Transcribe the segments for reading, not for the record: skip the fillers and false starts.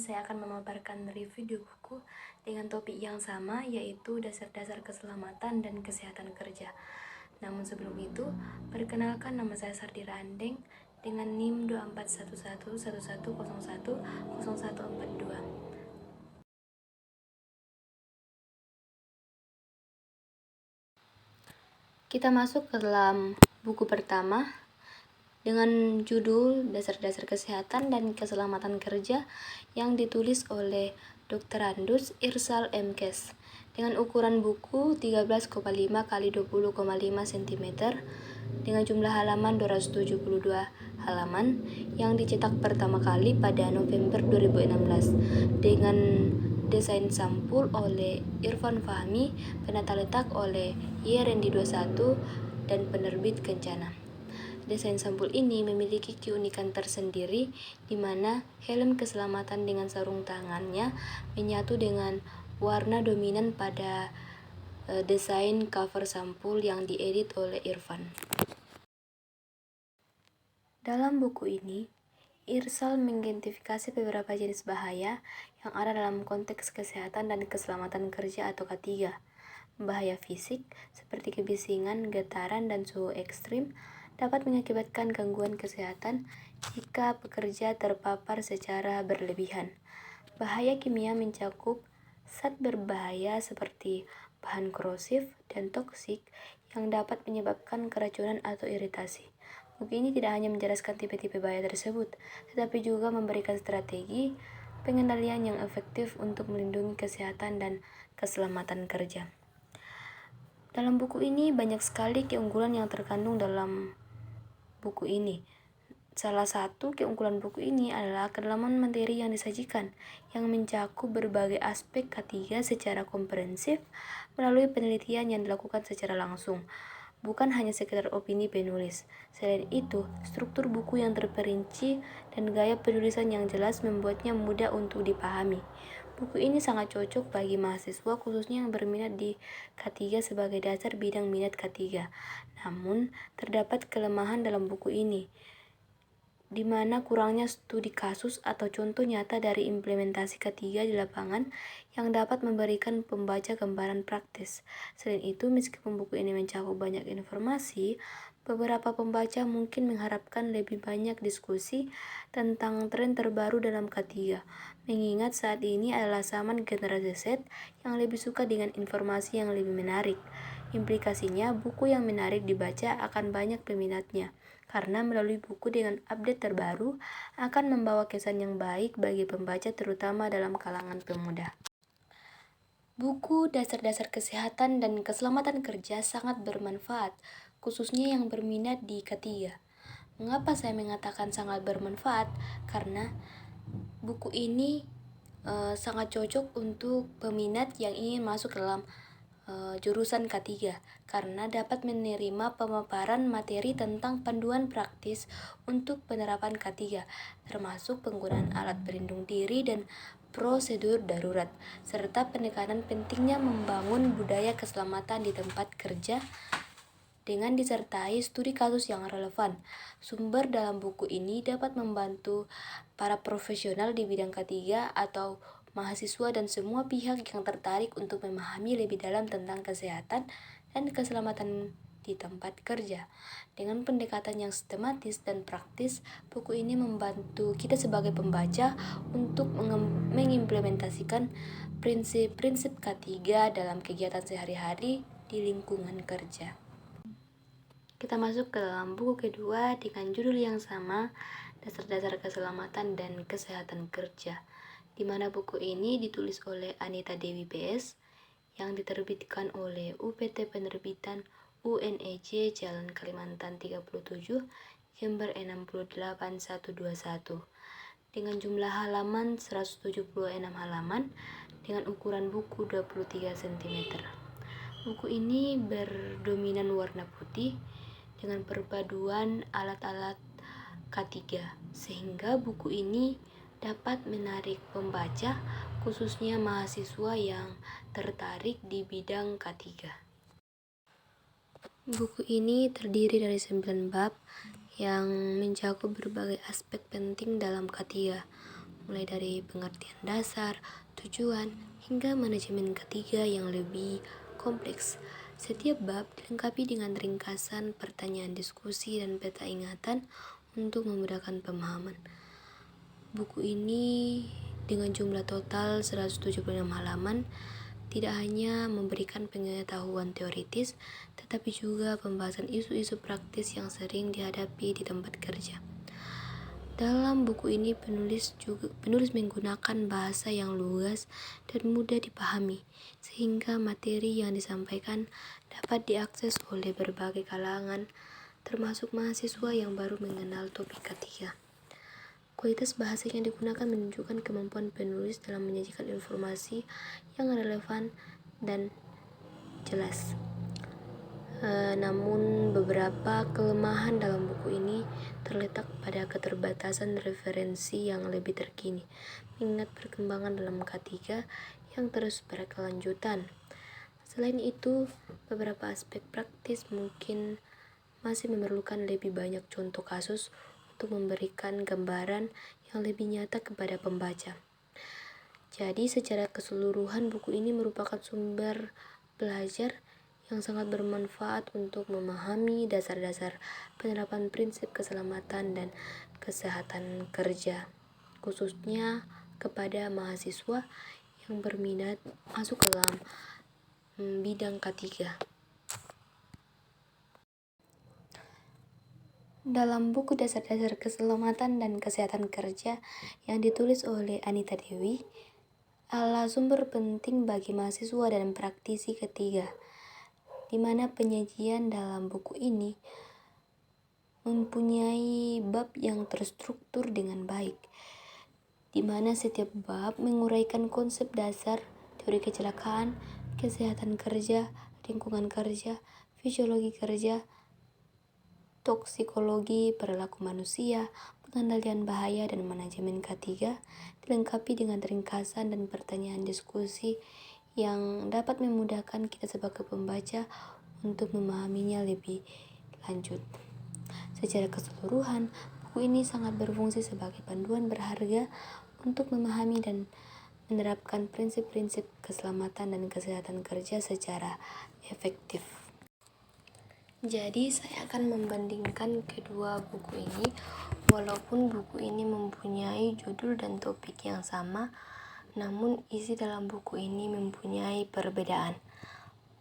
saya akan memaparkan review buku dengan topik yang sama, yaitu dasar-dasar keselamatan dan kesehatan kerja. Namun sebelum itu, perkenalkan, nama saya Sardira Andeng dengan NIM 241111010142. Kita masuk ke dalam buku pertama dengan judul Dasar-Dasar Kesehatan dan Keselamatan Kerja yang ditulis oleh Dr. Andus Irsal MKes dengan ukuran buku 13,5 x 20,5 cm dengan jumlah halaman 272 halaman yang dicetak pertama kali pada November 2016 dengan desain sampul oleh Irfan Fahmi, penata letak oleh YRND 21 dan penerbit Kencana. Desain sampul ini memiliki keunikan tersendiri di mana helm keselamatan dengan sarung tangannya menyatu dengan warna dominan pada desain cover sampul yang diedit oleh Irfan. Dalam buku ini, Irsal mengidentifikasi beberapa jenis bahaya yang ada dalam konteks kesehatan dan keselamatan kerja atau K3. Bahaya fisik seperti kebisingan, getaran, dan suhu ekstrim dapat mengakibatkan gangguan kesehatan jika pekerja terpapar secara berlebihan. Bahaya kimia mencakup zat berbahaya seperti bahan korosif dan toksik yang dapat menyebabkan keracunan atau iritasi. Buku ini tidak hanya menjelaskan tipe-tipe bahaya tersebut, tetapi juga memberikan strategi pengendalian yang efektif untuk melindungi kesehatan dan keselamatan kerja. Dalam buku ini banyak sekali keunggulan yang terkandung dalam buku ini. Salah satu keunggulan buku ini adalah kedalaman materi yang disajikan, yang mencakup berbagai aspek K3 secara komprehensif melalui penelitian yang dilakukan secara langsung, bukan hanya sekedar opini penulis. Selain itu, struktur buku yang terperinci dan gaya penulisan yang jelas membuatnya mudah untuk dipahami. Buku ini sangat cocok bagi mahasiswa, khususnya yang berminat di K3 sebagai dasar bidang minat K3. Namun, terdapat kelemahan dalam buku ini, di mana kurangnya studi kasus atau contoh nyata dari implementasi K3 di lapangan yang dapat memberikan pembaca gambaran praktis. Selain itu, meskipun buku ini mencakup banyak informasi, beberapa pembaca mungkin mengharapkan lebih banyak diskusi tentang tren terbaru dalam K3, mengingat saat ini adalah zaman generasi Z yang lebih suka dengan informasi yang lebih menarik. Implikasinya, buku yang menarik dibaca akan banyak peminatnya, karena melalui buku dengan update terbaru akan membawa kesan yang baik bagi pembaca, terutama dalam kalangan pemuda. Buku Dasar-Dasar Kesehatan dan Keselamatan Kerja sangat bermanfaat, khususnya yang berminat di K3. Mengapa saya mengatakan sangat bermanfaat? Karena buku ini sangat cocok untuk peminat yang ingin masuk dalam jurusan K3 karena dapat menerima pemaparan materi tentang panduan praktis untuk penerapan K3, termasuk penggunaan alat pelindung diri dan prosedur darurat, serta penekanan pentingnya membangun budaya keselamatan di tempat kerja dengan disertai studi kasus yang relevan. Sumber dalam buku ini dapat membantu para profesional di bidang K3 atau mahasiswa dan semua pihak yang tertarik untuk memahami lebih dalam tentang kesehatan dan keselamatan di tempat kerja. Dengan pendekatan yang sistematis dan praktis, buku ini membantu kita sebagai pembaca untuk mengimplementasikan prinsip-prinsip K3 dalam kegiatan sehari-hari di lingkungan kerja. Kita masuk ke dalam buku kedua dengan judul yang sama, Dasar-Dasar Keselamatan dan Kesehatan Kerja, di mana buku ini ditulis oleh Anita Dewi PS yang diterbitkan oleh UPT Penerbitan UNEJ Jalan Kalimantan 37, Jember 68121 dengan jumlah halaman 176 halaman dengan ukuran buku 23 cm. Buku ini berdominan warna putih dengan perpaduan alat-alat K3, sehingga buku ini dapat menarik pembaca, khususnya mahasiswa yang tertarik di bidang K3. Buku ini terdiri dari 9 bab yang mencakup berbagai aspek penting dalam K3, mulai dari pengertian dasar, tujuan, hingga manajemen ketiga yang lebih kompleks. Setiap bab dilengkapi dengan ringkasan, pertanyaan diskusi, dan peta ingatan untuk memudahkan pemahaman. Buku ini dengan jumlah total 176 halaman tidak hanya memberikan pengetahuan teoritis, tetapi juga pembahasan isu-isu praktis yang sering dihadapi di tempat kerja. Dalam buku ini penulis menggunakan bahasa yang luas dan mudah dipahami, sehingga materi yang disampaikan dapat diakses oleh berbagai kalangan, termasuk mahasiswa yang baru mengenal topik ketiga. Kualitas bahasa yang digunakan menunjukkan kemampuan penulis dalam menyajikan informasi yang relevan dan jelas. Namun beberapa kelemahan dalam buku ini terletak pada keterbatasan referensi yang lebih terkini, mengingat perkembangan dalam K3 yang terus berkelanjutan. Selain itu, beberapa aspek praktis mungkin masih memerlukan lebih banyak contoh kasus untuk memberikan gambaran yang lebih nyata kepada pembaca. Jadi secara keseluruhan buku ini merupakan sumber belajar yang sangat bermanfaat untuk memahami dasar-dasar penerapan prinsip keselamatan dan kesehatan kerja, khususnya kepada mahasiswa yang berminat masuk ke dalam bidang K3. Dalam buku Dasar-Dasar Keselamatan dan Kesehatan Kerja yang ditulis oleh Anita Dewi, adalah sumber penting bagi mahasiswa dan praktisi K3, di mana penyajian dalam buku ini mempunyai bab yang terstruktur dengan baik, di mana setiap bab menguraikan konsep dasar, teori kecelakaan, kesehatan kerja, lingkungan kerja, fisiologi kerja, toksikologi, perilaku manusia, pengendalian bahaya, dan manajemen K3, dilengkapi dengan ringkasan dan pertanyaan diskusi yang dapat memudahkan kita sebagai pembaca untuk memahaminya lebih lanjut. Secara keseluruhan, buku ini sangat berfungsi sebagai panduan berharga untuk memahami dan menerapkan prinsip-prinsip keselamatan dan kesehatan kerja secara efektif. Jadi saya akan membandingkan kedua buku ini. Walaupun buku ini mempunyai judul dan topik yang sama, namun isi dalam buku ini mempunyai perbedaan.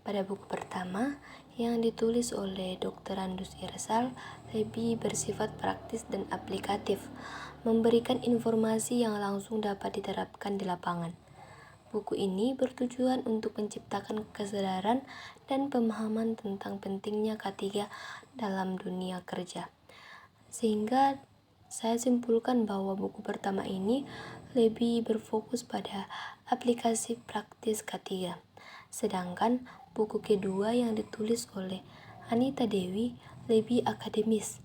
Pada buku pertama, yang ditulis oleh Dr. Andus Irsal, lebih bersifat praktis dan aplikatif, memberikan informasi yang langsung dapat diterapkan di lapangan. Buku ini bertujuan untuk menciptakan kesadaran dan pemahaman tentang pentingnya K3 dalam dunia kerja. Sehingga saya simpulkan bahwa buku pertama ini lebih berfokus pada aplikasi praktis K3. Sedangkan buku kedua yang ditulis oleh Anita Dewi lebih akademis,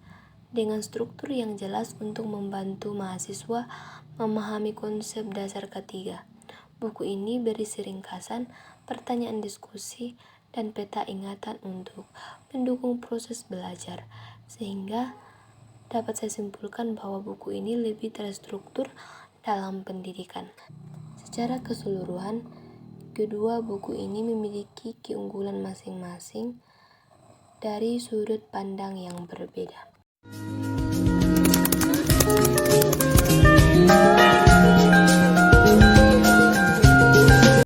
dengan struktur yang jelas untuk membantu mahasiswa memahami konsep dasar K3. Buku ini berisi ringkasan, pertanyaan diskusi, dan peta ingatan untuk mendukung proses belajar, sehingga dapat saya simpulkan bahwa buku ini lebih terstruktur dalam pendidikan. Secara keseluruhan, kedua buku ini memiliki keunggulan masing-masing dari sudut pandang yang berbeda.